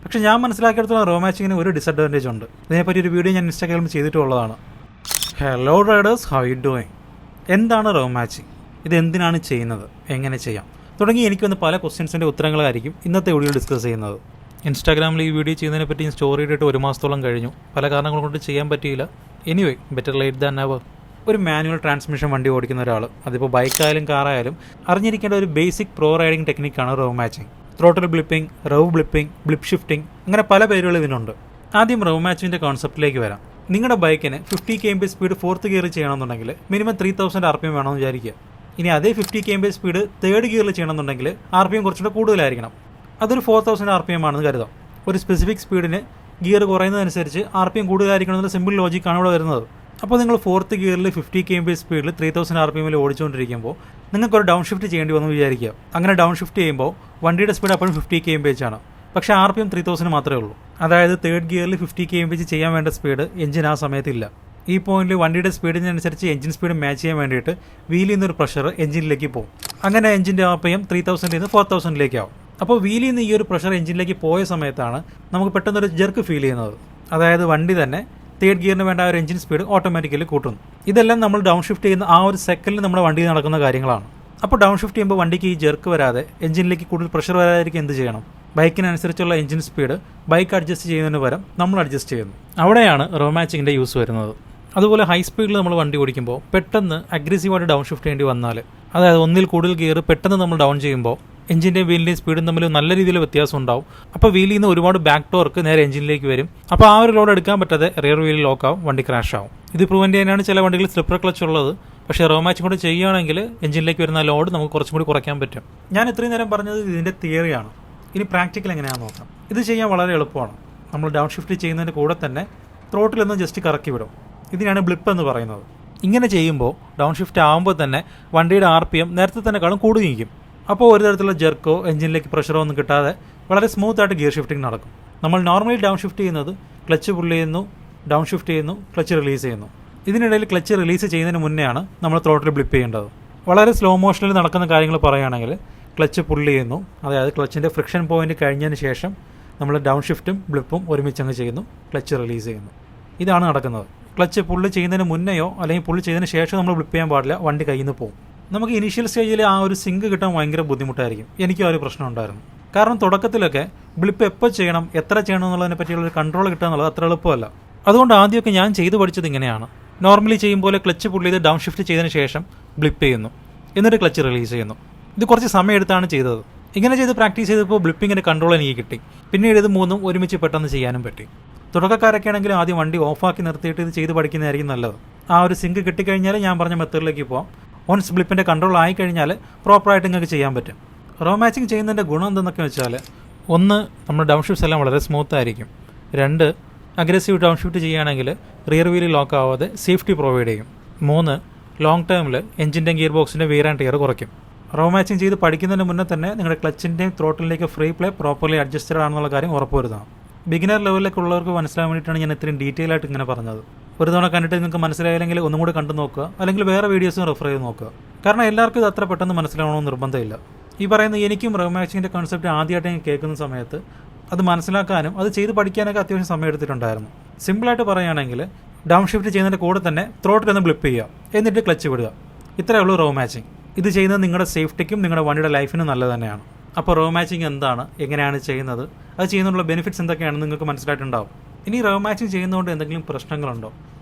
പക്ഷേ ഞാൻ മനസ്സിലാക്കിയെടുത്തോളം റോ മാച്ചിങ്ങിന് ഒരു ഡിസഡ്വാൻറ്റേജ് ഉണ്ട്. ഇതിനെപ്പറ്റി ഒരു വീഡിയോ ഞാൻ ഇൻസ്റ്റാഗ്രാമിൽ ചെയ്തിട്ടുള്ളതാണ്. Hello Riders, how you doing? എന്താണ് റോ മാച്ചിങ്? ഇത് എന്തിനാണ് ചെയ്യുന്നത്? എങ്ങനെ ചെയ്യാം? തുടങ്ങി എനിക്കൊന്ന് പല ക്വസ്റ്റ്യൻസിൻ്റെ ഉത്തരങ്ങളായിരിക്കും ഇന്നത്തെ വീഡിയോ ഡിസ്കസ് ചെയ്യുന്നത്. ഇൻസ്റ്റാഗ്രാമിൽ ഈ വീഡിയോ ചെയ്യുന്നതിനെ പറ്റി ഞാൻ സ്റ്റോറി ഇട്ടിട്ട് 1 മാസത്തോളം കഴിഞ്ഞു. പല കാരണങ്ങൾ കൊണ്ട് ചെയ്യാൻ പറ്റിയില്ല. Anyway, better late than never. ഒരു മാനുവൽ ട്രാൻസ്മിഷൻ വണ്ടി ഓടിക്കുന്ന ഒരാൾ, അതിപ്പോൾ ബൈക്കായാലും കാറായാലും, അറിഞ്ഞിരിക്കേണ്ട ഒരു ബേസിക് പ്രോ റൈഡിംഗ് ടെക്നിക്കാണ് rev matching. Throttle blipping, rev blipping, blip shifting, അങ്ങനെ പല പേരുകൾ ഇതിനുണ്ട്. ആദ്യം റോ മാച്ചിങ്ങിൻ്റെ കോൺസെപ്റ്റിലേക്ക് വരാം. നിങ്ങളുടെ ബൈക്കിന് 50 km സ്പീഡ് 4th ഗിയറിൽ ചെയ്യണമെന്നുണ്ടെങ്കിൽ മിനിമം 3000 RPM വേണമെന്ന് വിചാരിക്കുക. ഇനി അതേ 50 km സ്പീഡ് 3rd ഗിയറിൽ ചെയ്യണമെന്നുണ്ടെങ്കിൽ RPM കുറച്ചുകൂടെ കൂടുതലായിരിക്കണം. അതൊരു 4000 RPM ആണെന്ന് കരുതാം. ഒരു സ്പെസിഫിക് സ്പീഡിന് ഗിയർ കുറയുന്നതനുസരിച്ച് RPM കൂടുതലായിരിക്കണമെന്നുള്ള സിമ്പിൾ ലോജിക്കാണ് ഇവിടെ വരുന്നത്. അപ്പോൾ നിങ്ങൾ 4th ഗിയറിൽ 50 km സ്പീഡിൽ 3000 RPM ഓടിച്ചുകൊണ്ടിരിക്കുമ്പോൾ നിങ്ങൾക്കൊരു ഡൗൺ ഷിഫ്റ്റ് ചെയ്യേണ്ടി വന്നു വിചാരിക്കുക. അങ്ങനെ ഡൗൺ ഷിഫ്റ്റ് ചെയ്യുമ്പോൾ വണ്ടിയുടെ സ്പീഡ് അപ്പോഴും 50 km ആണ്. പക്ഷേ RPM 3000 മാത്രമേ ഉള്ളൂ. അതായത് 3rd ഗിയറിൽ 50 km ചെയ്യാൻ വേണ്ട സ്പീഡ് എഞ്ചിൻ ആ സമയത്തില്ല. ഈ പോയിന്റിൽ വണ്ടിയുടെ സ്പീഡിനനുസരിച്ച് എഞ്ചിൻ സ്പീഡ് മാച്ച് ചെയ്യാൻ വേണ്ടിയിട്ട് വീലിൽ നിന്നൊരു പ്രഷർ എഞ്ചിനിലേക്ക് പോകും. അങ്ങനെ എഞ്ചിൻ്റെ RPM 3000 നിന്ന് 4000 ആവും. അപ്പോൾ വീലിൽ നിന്ന് ഈ ഒരു പ്രഷർ എഞ്ചിനിലേക്ക് പോയ സമയത്താണ് നമുക്ക് പെട്ടെന്നൊരു ജെർക്ക് ഫീൽ ചെയ്യുന്നത്. അതായത് വണ്ടി തന്നെ 3rd ഗിയറിന് വേണ്ട ഒരു എഞ്ചിൻ സ്പീഡ് ഓട്ടോമാറ്റിക്കലി കൂട്ടുന്നു. ഇതെല്ലാം നമ്മൾ ഡൗൺ ഷിഫ്റ്റ് ചെയ്യുന്ന ആ ഒരു സെക്കൻഡിൽ നമ്മുടെ വണ്ടിയിൽ നടക്കുന്ന കാര്യങ്ങളാണ്. അപ്പോൾ ഡൗൺ ഷിഫ്റ്റ് ചെയ്യുമ്പോൾ വണ്ടിക്ക് ഈ ജെർക്ക് വരാതെ, എഞ്ചിനിലേക്ക് കൂടുതൽ പ്രഷർ വരാതിരിക്കും എന്ത് ചെയ്യണം? ബൈക്കിനനുസരിച്ചുള്ള എഞ്ചിൻ സ്പീഡ് ബൈക്ക് അഡ്ജസ്റ്റ് ചെയ്യുന്നതിന് പകരം നമ്മൾ അഡ്ജസ്റ്റ് ചെയ്യുന്നു. അവിടെയാണ് റോ മാച്ചിങ്ങിൻ്റെ യൂസ് വരുന്നത്. അതുപോലെ ഹൈ സ്പീഡിൽ നമ്മൾ വണ്ടി ഓടിക്കുമ്പോൾ പെട്ടെന്ന് അഗ്രസീവായിട്ട് ഡൗൺ ഷിഫ്റ്റ് ചെയ്യേണ്ടി വന്നാൽ, അതായത് ഒന്നിൽ കൂടുതൽ ഗിയർ പെട്ടെന്ന് നമ്മൾ ഡൗൺ ചെയ്യുമ്പോൾ എഞ്ചിൻ്റെയും വീലിൻ്റെയും സ്പീഡും തമ്മിൽ നല്ല രീതിയിൽ വ്യത്യാസം ഉണ്ടാവും. അപ്പോൾ വീലിൽ നിന്ന് ഒരുപാട് ബാക്ക് ടോർക്ക് നേരെ എഞ്ചിനിലേക്ക് വരും. അപ്പോൾ ആ ഒരു ലോഡ് എടുക്കാൻ പറ്റാതെ റിയർ വീലിൽ ലോക്ക് ആവും, വണ്ടി ക്രാഷ് ആവും. ഇത് പ്രിവെൻറ്റ് ചെയ്യാനാണ് ചില വണ്ടികളിൽ സ്ലിപ്പർ ക്ലച്ച് ഉള്ളത്. പക്ഷേ റോ മാച്ചിങ് കൂടെ ചെയ്യുകയാണെങ്കിൽ എഞ്ചിനിലേക്ക് വരുന്ന ലോഡ് നമുക്ക് കുറച്ചും കൂടി കുറയ്ക്കാൻ പറ്റും. ഞാൻ ഇത്രയും നേരം പറഞ്ഞത് ഇതിൻ്റെ തിയറിയാണ്. ഇനി പ്രാക്ടിക്കൽ എങ്ങനെയാണെന്ന് നോക്കാം. ഇത് ചെയ്യാൻ വളരെ എളുപ്പമാണ്. നമ്മൾ ഡൗൺ ഷിഫ്റ്റ് ചെയ്യുന്നതിൻ്റെ കൂടെ തന്നെ ത്രോട്ടിലൊന്ന് ജസ്റ്റ് കറക്കി വിടും. ഇതിനാണ് ബ്ലിപ്പ് എന്ന് പറയുന്നത്. ഇങ്ങനെ ചെയ്യുമ്പോൾ ഡൗൺ ഷിഫ്റ്റ് ആകുമ്പോൾ തന്നെ വണ്ടിയുടെ RPM നേരത്തെ തന്നെക്കാളും കൂടുതൽ നിൽക്കും. അപ്പോൾ ഒരു തരത്തിലുള്ള ജെർക്കോ എഞ്ചിനിലേക്ക് പ്രഷറോ ഒന്നും കിട്ടാതെ വളരെ സ്മൂത്തായിട്ട് ഗിയർ ഷിഫ്റ്റിംഗ് നടക്കും. നമ്മൾ നോർമലി ഡൗൺ ഷിഫ്റ്റ് ചെയ്യുന്നത് ക്ലച്ച് പുള്ള് ചെയ്യുന്നു, ഡൗൺ ഷിഫ്റ്റ് ചെയ്യുന്നു, ക്ലച്ച് റിലീസ് ചെയ്യുന്നു. ഇതിനിടയിൽ ക്ലച്ച് റിലീസ് ചെയ്യുന്നതിന് മുന്നെയാണ് നമ്മൾ ത്രോട്ടിൽ ബ്ലിപ്പ് ചെയ്യേണ്ടത്. വളരെ സ്ലോ മോഷനിൽ നടക്കുന്ന കാര്യങ്ങൾ പറയുകയാണെങ്കിൽ ക്ലച്ച് പുള്ള് ചെയ്യുന്നു, അതായത് ക്ലച്ചിൻ്റെ ഫ്രിക്ഷൻ പോയിന്റ് കഴിഞ്ഞതിന് ശേഷം നമ്മൾ ഡൗൺ ഷിഫ്റ്റും ബ്ലിപ്പും ഒരുമിച്ചങ്ങ് ചെയ്യുന്നു, ക്ലച്ച് റിലീസ് ചെയ്യുന്നു. ഇതാണ് നടക്കുന്നത്. ക്ലച്ച് പുള്ള് ചെയ്യുന്നതിന് മുന്നെയോ അല്ലെങ്കിൽ പുള്ള് ചെയ്തതിന് ശേഷം നമ്മൾ ബ്ലിപ്പ് ചെയ്യാൻ പാടില്ല, വണ്ടി കയ്യിൽ നിന്ന് പോകും. നമുക്ക് ഇനീഷ്യൽ സ്റ്റേജിൽ ആ ഒരു സിങ്ക് കിട്ടാൻ ഭയങ്കര ബുദ്ധിമുട്ടായിരിക്കും. എനിക്കും ആ ഒരു പ്രശ്നം ഉണ്ടായിരുന്നു. കാരണം തുടക്കത്തിലൊക്കെ ബ്ലിപ്പ് എപ്പോൾ ചെയ്യണം, എത്ര ചെയ്യണം എന്നുള്ളതിനെ പറ്റിയുള്ള കൺട്രോൾ കിട്ടുക എന്നുള്ളത് അത്ര എളുപ്പമല്ല. അതുകൊണ്ട് ആദ്യമൊക്കെ ഞാൻ ചെയ്തു പഠിച്ചത് ഇങ്ങനെയാണ്. നോർമലി ചെയ്യും പോലെ ക്ലച്ച് പുള്ള് ചെയ്ത് ഡൗൺ ഷിഫ്റ്റ് ചെയ്തതിന് ശേഷം ബ്ലിപ്പ് ചെയ്യുന്നു, എന്നിട്ട് ക്ലച്ച് റിലീസ് ചെയ്യുന്നു. ഇത് കുറച്ച് സമയം എടുത്താണ് ചെയ്തത്. ഇങ്ങനെ ചെയ്ത് പ്രാക്ടീസ് ചെയ്തപ്പോൾ ബ്ലിപ്പിങ്ങിൻ്റെ കൺട്രോൾ എനിക്ക് കിട്ടി. പിന്നീട് ഇത് മൂന്നും ഒരുമിച്ച് പെട്ടെന്ന് ചെയ്യാനും പറ്റി. തുടക്കക്കാരൊക്കെ ആണെങ്കിലും ആദ്യം വണ്ടി ഓഫാക്കി നിർത്തിയിട്ട് ഇത് ചെയ്ത് പഠിക്കുന്നതായിരിക്കും നല്ലത്. ആ ഒരു സിങ്ക് കിട്ടിക്കഴിഞ്ഞാൽ ഞാൻ പറഞ്ഞ മെത്തേഡിലേക്ക് പോകാം. വൺസ് ബ്ലിപ്പിൻ്റെ കൺട്രോൾ ആയിക്കഴിഞ്ഞാൽ പ്രോപ്പറായിട്ട് നിങ്ങൾക്ക് ചെയ്യാൻ പറ്റും. റോ മാച്ചിങ് ചെയ്യുന്നതിൻ്റെ ഗുണം എന്തെന്നൊക്കെ വെച്ചാൽ, 1, നമ്മുടെ ഡൗൺ ഷിഫ്റ്റ്സ് എല്ലാം വളരെ സ്മൂത്ത് ആയിരിക്കും. 2, അഗ്രസീവ് ഡൗൺ ഷിഫ്റ്റ് ചെയ്യുകയാണെങ്കിൽ റിയർ വീലിൽ ലോക്ക് ആവാതെ സേഫ്റ്റി പ്രൊവൈഡ് ചെയ്യും. 3, ലോങ് ടേമിൽ എഞ്ചിൻ്റെയും ഗിയർ ബോക്സിൻ്റെ വിയർ ആൻഡ് ടിയർ കുറയ്ക്കും. റോ മാച്ചിങ് ചെയ്ത് പഠിക്കുന്നതിന് മുന്നേ തന്നെ നിങ്ങളുടെ ക്ലച്ചിൻ്റെയും ത്രോട്ടിലേക്ക് ഫ്രീ പ്ലേ പ്രോപ്പർലി അഡ്ജസ്റ്റഡ് ആണെന്നുള്ള കാര്യം ഉറപ്പുവരുത്തണം. ബിഗിനർ ലെവലിലേക്ക് ഉള്ളവർക്ക് മനസ്സിലാൻ വേണ്ടിയിട്ടാണ് ഞാൻ ഇത്രയും ഡീറ്റെയിൽ ആയിട്ട് ഇങ്ങനെ പറഞ്ഞത്. ഒരു തവണ കണ്ടിട്ട് നിങ്ങൾക്ക് മനസ്സിലായില്ലെങ്കിൽ ഒന്നും കൂടി കണ്ടു നോക്കുക, അല്ലെങ്കിൽ വേറെ വീഡിയോസും റെഫർ ചെയ്ത് നോക്കുക. കാരണം എല്ലാവർക്കും ഇത് അത്ര പെട്ടെന്ന് മനസ്സിലാവണമെന്ന് നിർബന്ധമില്ല. ഈ പറയുന്ന എനിക്കും റോ മാച്ചിങ്ങിൻ്റെ കോൺസെപ്റ്റ് ആദ്യമായിട്ട് ഞാൻ കേൾക്കുന്ന സമയത്ത് അത് മനസ്സിലാക്കാനും അത് ചെയ്ത് പഠിക്കാനൊക്കെ അത്യാവശ്യം സമയം എടുത്തിട്ടുണ്ടായിരുന്നു. സിമ്പിളായിട്ട് പറയുകയാണെങ്കിൽ ഡൗൺ ഷിഫ്റ്റ് ചെയ്യുന്നതിൻ്റെ കൂടെ തന്നെ ത്രോട്ടിലൊന്ന് ബ്ലിപ്പ് ചെയ്യുക, എന്നിട്ട് ക്ലച്ച് വിടുക. ഇത്രയേ ഉള്ളൂ റോ മാച്ചിങ്. ഇത് ചെയ്യുന്നത് നിങ്ങളുടെ സേഫ്റ്റിക്കും നിങ്ങളുടെ വണ്ടിയുടെ ലൈഫിനും നല്ലത് തന്നെയാണ്. അപ്പോൾ റോ മാച്ചിങ് എന്താണ്, എങ്ങനെയാണ് ചെയ്യുന്നത്, അത് ചെയ്യുന്നതിനുള്ള ബെനിഫിറ്റ്സ് എന്തൊക്കെയാണെന്ന് നിങ്ങൾക്ക് മനസ്സിലായിട്ടുണ്ടാവും. ഇനി റോ മാച്ചിങ് ചെയ്യുന്നതുകൊണ്ട് എന്തെങ്കിലും പ്രശ്നങ്ങളുണ്ടോ?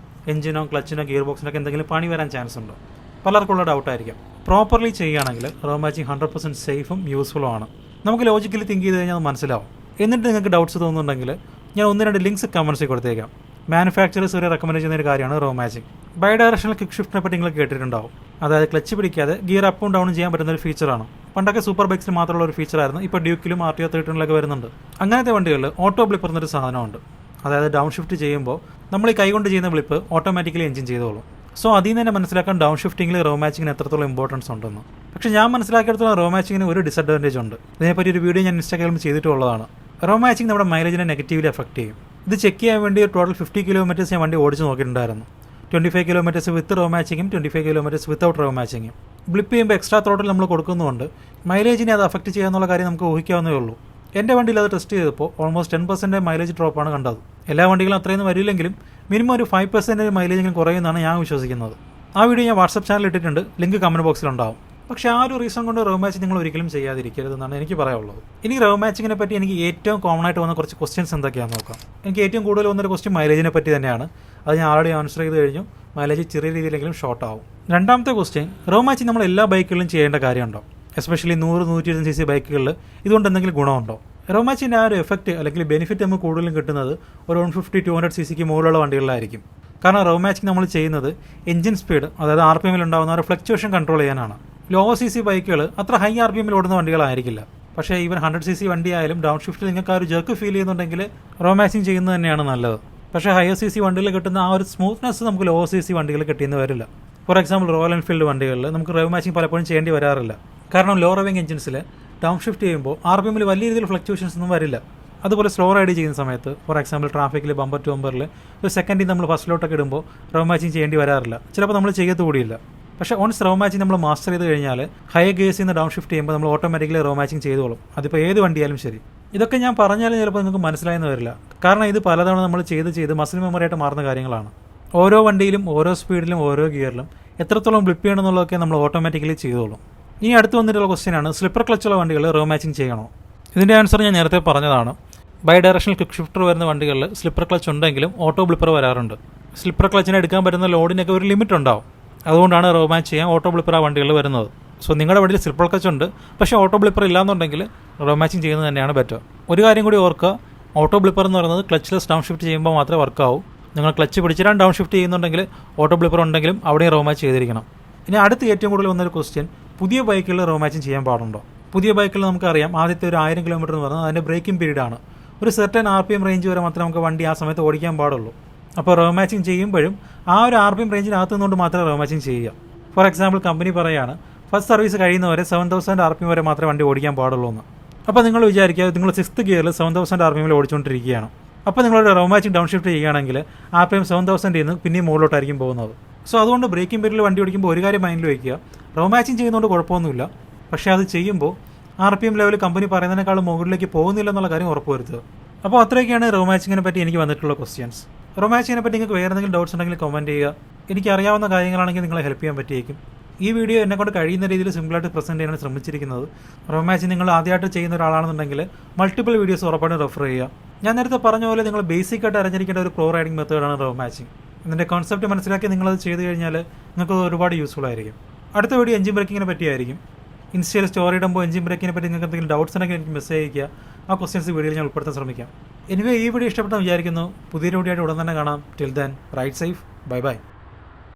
എഞ്ചിനോ ക്ലച്ചിനോ ഗിയർ ബോക്സിനൊക്കെ എന്തെങ്കിലും പണി വരാൻ ചാൻസ് ഉണ്ടോ? പലർക്കുള്ള ഡൗട്ടായിരിക്കും. പ്രോപ്പർലി ചെയ്യുകയാണെങ്കിൽ റോ മാച്ചിങ് 100% സേഫും യൂസ്ഫുള്ളും ആണ്. നമുക്ക് ലോജിക്കലി തിങ്ക് ചെയ്ത് കഴിഞ്ഞാൽ അത് മനസ്സിലാവും. എന്നിട്ട് നിങ്ങൾക്ക് ഡൗട്ട്സ് തോന്നുന്നുണ്ടെങ്കിൽ ഞാൻ 1-2 ലിങ്ക്സ് കമൻസിൽ കൊടുത്തേക്കാം. മാനുഫാക്ചറേഴ്സ് വരെ റെക്കമെൻഡ് ചെയ്യുന്ന ഒരു കാര്യമാണ് rev matching. Bidirectional quick ഷിഫ്റ്റിനെ പറ്റി നിങ്ങൾ കേട്ടിട്ടുണ്ടാവും. അതായത് ക്ലച്ച് പിടിക്കാതെ ഗിയർ അപ്പും ഡൗണും ചെയ്യാൻ പറ്റുന്ന ഒരു ഫീച്ചറാണ്. പണ്ടൊക്കെ സൂപ്പർ ബൈക്സിൽ മാത്രമുള്ള ഒരു ഫീച്ചറായിരുന്നു. ഇപ്പോൾ ഡ്യൂക്കിലും RTO 13 വരുന്നുണ്ട്. അങ്ങനത്തെ വണ്ടികളിൽ ഓട്ടോ ബ്ലിപ്പ് എന്നൊരു സാധനമുണ്ട്. അതായത് ഡൗൺ ഷിഫ്റ്റ് ചെയ്യുമ്പോൾ നമ്മൾ ഈ കൈകൊണ്ട് ചെയ്യുന്ന ബ്ലിപ്പ് ഓട്ടോമാറ്റിക്കലി എഞ്ചിൻ ചെയ്തോളും. സോ അതിൽ നിന്ന് തന്നെ മനസ്സിലാക്കാൻ ഡൗൺ ഷിഫ്റ്റിംഗിൽ റോ മാച്ചിങ്ങിന് എത്രത്തോളം ഇമ്പോർട്ടൻസ് ഉണ്ടെന്ന്. പക്ഷേ ഞാൻ മനസ്സിലാക്കിയെടുത്തോളം റോ മാച്ചിങ്ങിന് ഒരു ഡിസഡ്വാൻറ്റേജ് ഉണ്ട്. ഇതിനെപ്പറ്റി ഒരു വീഡിയോ ഞാൻ ഇൻസ്റ്റാഗ്രാമിൽ ചെയ്തിട്ടുള്ളതാണ്. റോ മാച്ചിങ് നമ്മുടെ മൈലേജിനെ നെഗറ്റീവ്ലി എഫക്ട് ചെയ്യും. ഇത് ചെക്ക് ചെയ്യാൻ വേണ്ടി ടോട്ടൽ 50 കിലോമീറ്റേഴ്സ് ഞാൻ വണ്ടി ഓടിച്ച് നോക്കിയിട്ടുണ്ടായിരുന്നു. 25 കിലോമീറ്റേഴ്സ് വിത്ത് റോ മാച്ചിങ്ങും 25 കിലോമീറ്റേഴ്സ് വിത്തൗട്ട് റോ മാച്ചിങ്ങും. ബ്ലിപ്പ് ചെയ്യുമ്പോൾ എക്സ്ട്രാ ത്രോട്ടിൽ നമ്മൾ കൊടുക്കുന്നതുകൊണ്ട് മൈലേജിനെ അത് അഫക്റ്റ് ചെയ്യാന്നുള്ള കാര്യം നമുക്ക് ഊഹിക്കാവുന്നേ ഉള്ളൂ. എൻ്റെ വണ്ടിയിൽ അത് ടെസ്റ്റ് ചെയ്തപ്പോൾ ഓൾമോസ്റ്റ് 10% മൈലേജ് ഡ്രോപ്പാണ് കണ്ടത്. എല്ലാ വണ്ടികളും അത്രയൊന്നും വരില്ലെങ്കിലും മിനിമം ഒരു 5% മൈലേജെങ്കിലും കുറയുമെന്നാണ് ഞാൻ വിശ്വസിക്കുന്നത്. ആ വീഡിയോ ഞാൻ വാട്സപ്പ് ചാനൽ ഇട്ടിട്ടുണ്ട്, ലിങ്ക് കമൻറ്റ് ബോക്സിലുണ്ടാവും. പക്ഷേ ആ ഒരു റീസൺ കൊണ്ട് റോ മാച്ചിങ് നിങ്ങൾ ഒരിക്കലും ചെയ്യാതിരിക്കരുതെന്നാണ് എനിക്ക് പറയാനുള്ളത്. ഇനി റോ മാച്ചിങ്ങിനെ പറ്റി എനിക്ക് ഏറ്റവും കോമൺ ആയിട്ട് വന്ന കുറച്ച് ക്വസ്റ്റ്യൻസ് എന്തൊക്കെയാണെന്ന് നോക്കാം. എനിക്ക് ഏറ്റവും കൂടുതൽ വന്നൊരു ക്വസ്റ്റ്യൻ മൈലേജിനെ പറ്റി തന്നെയാണ്. അത് ഞാൻ ആൾറെഡി ആൻസർ ചെയ്ത് കഴിഞ്ഞു. മൈലേജ് ചെറിയ രീതിയിലെങ്കിലും ഷോർട്ട് ആവും. രണ്ടാമത്തെ ക്വസ്റ്റ്യൻ, റോ മാച്ചിങ് നമ്മൾ എല്ലാ ബൈക്കുകളിലും ചെയ്യേണ്ട കാര്യമുണ്ടോ? എസ്പെഷ്യലി 100-120 cc ബൈക്കുകളിൽ ഇതുകൊണ്ട് എന്തെങ്കിലും ഗുണമുണ്ടോ? റോ മാച്ചിൻ്റെ ആ ഒരു എഫക്റ്റ് അല്ലെങ്കിൽ ബെനിഫിറ്റ് നമുക്ക് കൂടുതലും കിട്ടുന്നത് ഒരു 150-200 cc മുകളിലുള്ള വണ്ടികളിലായിരിക്കും. കാരണം റോ മാച്ചിങ് നമ്മൾ ചെയ്യുന്നത് എഞ്ചിൻ സ്പീഡ്, അതായത് RPM ഉണ്ടാകുന്ന ഒരു ഫ്ലക്ച്വേഷൻ കൺട്രോൾ ചെയ്യാനാണ്. ലോ CC ബൈക്കുകൾ അത്ര ഹൈ RPM ഓടുന്ന വണ്ടികളായിരിക്കില്ല. പക്ഷേ ഈവൻ 100 cc വണ്ടി ആയാലും ഡൗൺ ഷിഫ്റ്റിൽ നിങ്ങൾക്ക് ആ ഒരു ജെർക്ക് ഫീൽ ചെയ്യുന്നുണ്ടെങ്കിൽ റോ മാച്ചിങ് ചെയ്യുന്നത് തന്നെയാണ് നല്ലത്. പക്ഷേ ഹയർ CC വണ്ടിയിൽ കിട്ടുന്ന ആ ഒരു സ്മൂത്ത്നെസ് നമുക്ക് ലോ CC വണ്ടികൾ കിട്ടിയെന്ന് വരില്ല. ഫോർ എക്സാമ്പിൾ റോയൽ എൻഫീൽഡ് വണ്ടികളിൽ നമുക്ക് റോ മാച്ചിങ് പലപ്പോഴും ചെയ്യേണ്ടി വരാറില്ല. കാരണം ലോ റവിംഗ് എഞ്ചിൻസിൽ ഡൗൺ ഷിഫ്റ്റ് ചെയ്യുമ്പോൾ RPM വലിയ രീതിയിൽ ഫ്ലക്ച്വേഷൻസ് ഒന്നും വരില്ല. അതുപോലെ സ്ലോ റൈഡ് ചെയ്യുന്ന സമയത്ത് ഫോർ എക്സാമ്പിൾ ട്രാഫിക്കിൽ ബമ്പർ ടു ബമ്പറിൽ ഒരു സെക്കൻഡിൽ നമ്മൾ ഫസ്റ്റിലോട്ടൊക്കെ ഇടുമ്പോൾ റോ മാച്ചിങ് ചെയ്യേണ്ടി വരാറില്ല. ചിലപ്പോൾ നമ്മൾ ചെയ്യത്തുകൂടിയില്ല. പക്ഷേ ഓൺസ് റോ മാച്ചിങ് നമ്മൾ മാസ്റ്റർ ചെയ്ത് കഴിഞ്ഞാൽ ഹൈ ഗേഴ്സിൽ നിന്ന് ഡൗൺ ഷിഫ്റ്റ് ചെയ്യുമ്പോൾ നമ്മൾ ഓട്ടോമാറ്റിക്കലി റോ മാച്ചിങ് ചെയ്തോളും. അതിപ്പോൾ ഏത് വണ്ടിയാലും ശരി. ഇതൊക്കെ ഞാൻ പറഞ്ഞാലും ചിലപ്പോൾ നിങ്ങൾക്ക് മനസ്സിലായെന്ന് വരില്ല. കാരണം ഇത് പലതവണ നമ്മൾ ചെയ്ത് മസിൽ മെമ്മറി ആയിട്ട് മാറുന്ന കാര്യങ്ങളാണ്. ഓരോ വണ്ടിയിലും ഓരോ സ്പീഡിലും ഓരോ ഗിയറിലും എത്രത്തോളം ബ്ലിപ്പ് ചെയ്യണമെന്നുള്ളതൊക്കെ നമ്മൾ ഓട്ടോമാറ്റിക്കലി ചെയ്തോളും. ഇനി അടുത്ത് വന്നിട്ടുള്ള ക്വസ്റ്റ്യനാണ്, സ്ലിപ്പർ ക്ലച്ചുള്ള വണ്ടികൾ റോ മാച്ചിങ് ചെയ്യണോ? ഇതിൻ്റെ ആൻസർ ഞാൻ നേരത്തെ പറഞ്ഞതാണ്. ബൈ ഡയറക്ഷണൽ ക്വിക്ക് ഷിഫ്റ്റർ വരുന്ന വണ്ടികളിൽ സ്ലിപ്പർ ക്ലച്ച് ഉണ്ടെങ്കിലും ഓട്ടോ ബ്ലിപ്പർ വരാറുണ്ട്. സ്ലിപ്പർ ക്ലച്ചിനെ എടുക്കാൻ പറ്റുന്ന ലോഡിനൊക്കെ ഒരു ലിമിറ്റ് ഉണ്ടാവും. അതുകൊണ്ടാണ് റോ മാച്ച് ചെയ്യാൻ ഓട്ടോ ബ്ലിപ്പർ ആ വണ്ടികളിൽ വരുന്നത്. സോ നിങ്ങളുടെ വണ്ടിയിൽ സ്ലിപ്പർ ക്ലച്ച് ഉണ്ട്, പക്ഷേ ഓട്ടോ ബ്ലിപ്പർ ഇല്ലാന്നുണ്ടെങ്കിൽ റോ മാച്ചിങ് ചെയ്യുന്നത് തന്നെയാണ് ബെറ്റർ. ഒരു കാര്യം കൂടി ഓർക്കുക, ഓട്ടോ ബ്ലിപ്പർ എന്ന് പറയുന്നത് ക്ലച്ചിലെസ് ഡൗൺ ഷിഫ്റ്റ് ചെയ്യുമ്പോൾ മാത്രമേ വർക്കാവൂ. നിങ്ങൾ ക്ലച്ച് പിടിച്ചിട്ടാണ് ഡൗൺ ഷിഫ്റ്റ് ചെയ്യുന്നുണ്ടെങ്കിൽ ഓട്ടോ ബ്ലിപ്പർ ഉണ്ടെങ്കിലും അവിടെയും റോ മാച്ച് ചെയ്തിരിക്കണം. ഇനി അടുത്ത് ഏറ്റവും കൂടുതൽ വന്നൊരു ക്വസ്റ്റ്യൻ, പുതിയ ബൈക്കുകളിൽ റോ മാച്ചിങ് ചെയ്യാൻ പാടുണ്ടോ? പുതിയ ബൈക്കുകൾ നമുക്കറിയാം ആദ്യത്തെ ഒരു 1000 കിലോമീറ്റർ എന്ന് പറഞ്ഞാൽ അതിൻ്റെ ബ്രേക്കിംഗ് പീരീഡാണ്. ഒരു സെർട്ടൻ RPM റേഞ്ച് വരെ മാത്രമേ നമുക്ക് വണ്ടി ആ സമയത്ത് ഓടിക്കാൻ പാടുള്ളൂ. അപ്പോൾ റോ മാച്ചിങ് ചെയ്യുമ്പോഴും ആ ഒരു RPM റേഞ്ചിനകത്ത് നിന്നുകൊണ്ട് മാത്രമേ റോ മാച്ചിങ് ചെയ്യുക. ഫോർ എക്സാമ്പിൾ കമ്പനി പറയുകയാണ് ഫസ്റ്റ് സർവീസ് കഴിയുന്നവരെ 7000 RPM വരെ മാത്രമേ വണ്ടി ഓടിക്കാൻ പാടുള്ളൂ എന്ന്. അപ്പോൾ നിങ്ങൾ വിചാരിക്കുക നിങ്ങൾ 6th ഗിയറിൽ 7000 RPM ഓടിച്ചുകൊണ്ടിരിക്കുകയാണ്. അപ്പോൾ നിങ്ങളൊരു റോ മാച്ചിങ് ഡൗൺ ഷിഫ്റ്റ് ചെയ്യുകയാണെങ്കിൽ RPM 7000 നിന്ന് പിന്നെയും മുകളിലോട്ടായിരിക്കും പോകുന്നത്. സോ അതുകൊണ്ട് ബ്രേക്കിംഗ് പീരീഡിൽ വണ്ടി ഓടിക്കുമ്പോൾ ഒരു കാര്യം മൈൻഡിൽ വയ്ക്കുക, റോ മാച്ചിങ് ചെയ്യുന്നതുകൊണ്ട് കുഴപ്പമൊന്നുമില്ല. പക്ഷേ അത് ചെയ്യുമ്പോൾ RPM ലെവൽ കമ്പനി പറയുന്നതിനേക്കാളും മുകളിലേക്ക് പോകുന്നില്ല എന്നുള്ള കാര്യം ഉറപ്പുവരുത്തുക. അപ്പോൾ അത്രയൊക്കെയാണ് റോ മാച്ചിങ്ങിനെ പറ്റി എനിക്ക് വന്നിട്ടുള്ള ക്വസ്റ്റ്യൻസ്. റോ മാച്ചിങ്ങിനെ പറ്റി നിങ്ങൾക്ക് വേറെ എന്തെങ്കിലും ഡൗട്ട്സ് ഉണ്ടെങ്കിൽ കമൻറ്റ് ചെയ്യുക. എനിക്ക് അറിയാവുന്ന കാര്യങ്ങളാണെങ്കിൽ നിങ്ങളെ ഹെൽപ്പ് ചെയ്യാൻ പറ്റിയേക്കും. ഈ വീഡിയോ എന്നെക്കൊണ്ട് കഴിയുന്ന രീതിയിൽ സിമ്പിളായിട്ട് പ്രസൻറ്റ് ചെയ്യാനാണ് ശ്രമിച്ചിരിക്കുന്നത്. റോ മാച്ചിങ് നിങ്ങൾ ആദ്യമായിട്ട് ചെയ്യുന്ന ഒരാളാണെന്നുണ്ടെങ്കിൽ മൾട്ടിപ്പിൾ വീഡിയോസ് ഉറപ്പായിട്ടും റെഫർ ചെയ്യുക. ഞാൻ നേരത്തെ പറഞ്ഞ പോലെ നിങ്ങൾ ബേസിക്കായിട്ട് അറിഞ്ഞിരിക്കേണ്ട ഒരു പ്രോ റൈഡിംഗ് മെത്തേഡാണ് റോ മാച്ചിങ്. ഇതിൻ്റെ കോൺസെപ്റ്റ് മനസ്സിലാക്കി നിങ്ങളത് ചെയ്ത് കഴിഞ്ഞാൽ നിങ്ങൾക്ക് ഒരുപാട് യൂസ്ഫുൾ ആയിരിക്കും. അടുത്ത വീഡിയോ എഞ്ചിൻ ബ്രേക്കിങ്ങിനെ പറ്റിയായിരിക്കും. ഇൻസ്റ്റയിൽ സ്റ്റോറി ഇടുമ്പോൾ എഞ്ചിൻ ബ്രേക്കിനെ പറ്റി നിങ്ങൾക്ക് എന്തെങ്കിലും ഡൗട്ട്സ് ഉണ്ടെങ്കിൽ എനിക്ക് മെസ്സേജ് അയക്കുക. ആ ക്വസ്റ്റ്യൻസ് വീഡിയോയിൽ ഞാൻ ഉൾപ്പെടുത്താൻ ശ്രമിക്കാം. എനിവേ ഈ വീഡിയോ ഇഷ്ടപ്പെട്ടെന്ന് വിചാരിക്കുന്നു. പുതിയൊരു വീഡിയോ ആയിട്ട് ഉടൻ തന്നെ കാണാം. Till then ride safe. Bye bye.